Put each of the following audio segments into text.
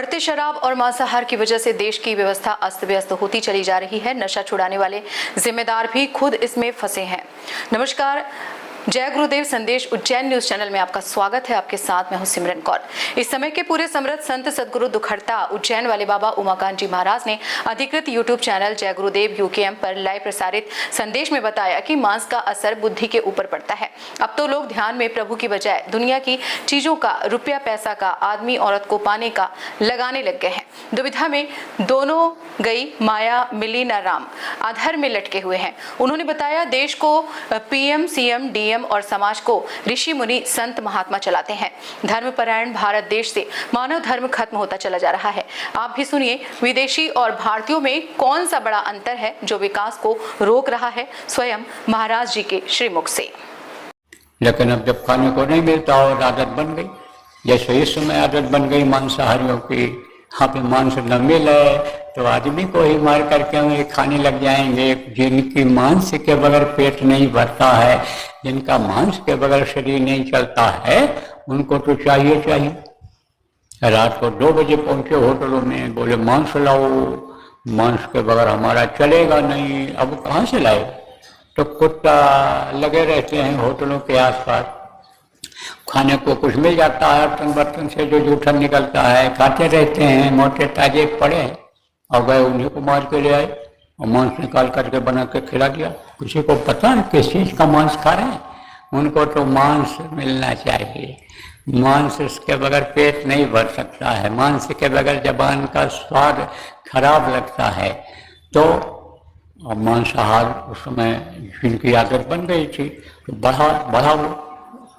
बढ़ते शराब और मांसाहार की वजह से देश की व्यवस्था अस्त व्यस्त होती चली जा रही है। नशा छुड़ाने वाले जिम्मेदार भी खुद इसमें फंसे हैं। नमस्कार, जय गुरुदेव संदेश उज्जैन न्यूज चैनल में आपका स्वागत है। आपके साथ मैं हूं सिमरन कौर। इस समय के पूरे समृद्ध संत सदगुरु दुखहर्ता उज्जैन वाले बाबा उमाकांत जी महाराज ने अधिकृत यूट्यूब चैनल जय गुरुदेव यूकेएम पर लाइव प्रसारित संदेश में बताया कि मांस का असर बुद्धि के ऊपर पड़ता है। अब तो लोग ध्यान में प्रभु की बजाय दुनिया की चीजों का, रुपया पैसा का, आदमी औरत को पाने का लगाने लग गए हैं। दुविधा में दोनों गई माया, मिली न राम, अधर में लटके हुए हैं। उन्होंने बताया देश को पीएम, सीएम, डीएम और समाज को ऋषि मुनि संत महात्मा चलाते हैं। धर्मपरायण भारत देश से मानव धर्म खत्म होता चला जा रहा है। आप भी सुनिए विदेशी और भारतीयों में कौन सा बड़ा अंतर है जो विकास को रोक रहा है, स्वयं महाराज जी के श्रीमुख से। लेकिन अब जब खाने को नहीं मिलता और आदत बन गई, जैसे इस समय आदत बन गई मांसाहारियों की, यहाँ पे मांस न मिले तो आदमी को ही मार करके वे खाने लग जाएंगे। जिनकी मांस के बगैर पेट नहीं भरता है, जिनका मांस के बगैर शरीर नहीं चलता है, उनको तो चाहिए। रात को 2 बजे पहुंचे होटलों में, बोले मांस लाओ, मांस के बगैर हमारा चलेगा नहीं। अब कहाँ से लाओ? तो कुत्ता लगे रहते हैं होटलों के आसपास। खाने को कुछ मिल जाता है, बर्तन बर्तन से जो जूठन निकलता है खाते रहते हैं। मोटे ताजे पड़े और गए, उन्हीं को मार के ले आए और मांस निकाल करके बना के खिला दिया। किसी को पता नहीं किस चीज़ का मांस खा रहे हैं। उनको तो मांस मिलना चाहिए। मांस के बगैर पेट नहीं भर सकता है, मांस के बगैर जबान का स्वाद खराब लगता है। तो मांसाहार उस समय जिनकी आदत बन गई थी तो बढ़ा वो।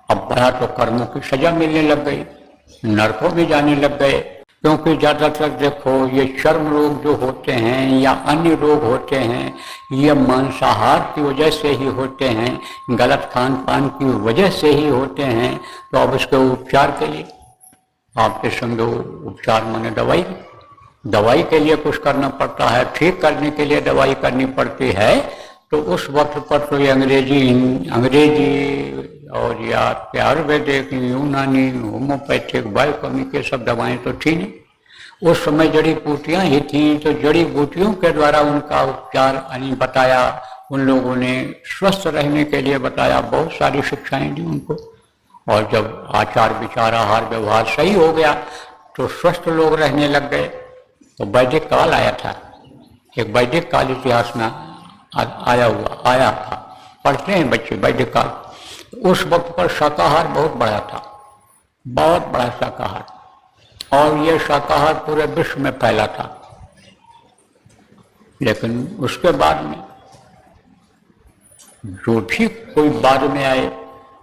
अब बढ़ा तो कर्मों की सजा मिलने लग गई, नरकों में जाने लग गए। क्योंकि ज़्यादातर देखो ये चर्म रोग जो होते हैं या अन्य रोग होते हैं, ये मांसाहार की वजह से ही होते हैं, गलत खान पान की वजह से ही होते हैं। तो अब इसके उपचार के लिए आपके समझो, उपचार माने दवाई के लिए कुछ करना पड़ता है, ठीक करने के लिए दवाई करनी पड़ती है। तो उस वक्त पर तो ये अंग्रेजी और या आयुर्वेदिक, यूनानी, होम्योपैथिक, बायोकेमिक, ये सब दवाएं तो थी नहीं। उस समय जड़ी बूटियाँ ही थीं, तो जड़ी बूटियों के द्वारा उनका उपचार बताया। उन लोगों ने स्वस्थ रहने के लिए बताया, बहुत सारी शिक्षाएं दी उनको। और जब आचार विचार आहार व्यवहार सही हो गया तो स्वस्थ लोग रहने लग गए। तो वैदिक काल आया था, एक वैदिक काल इतिहास में आया था, पढ़ते हैं बच्चे वैदिक काल। उस वक्त पर शाकाहार बहुत बड़ा था, बहुत बड़ा शाकाहार, और ये शाकाहार पूरे विश्व में फैला था। लेकिन उसके बाद में जो भी कोई बाद में आए,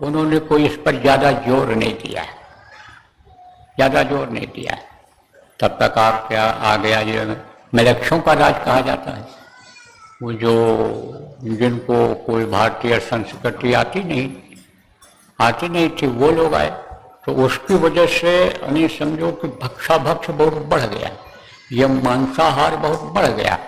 उन्होंने कोई इस पर ज्यादा जोर नहीं दिया है, ज्यादा जोर नहीं दिया है। तब तक आप क्या आ गया ये मिलेच्छों का राज कहा जाता है। वो जो जिनको कोई भारतीय संस्कृति आती नहीं थी, वो लोग आए। तो उसकी वजह से यानी समझो कि भक्षाभक्ष बहुत बढ़ गया, ये मांसाहार बहुत बढ़ गया।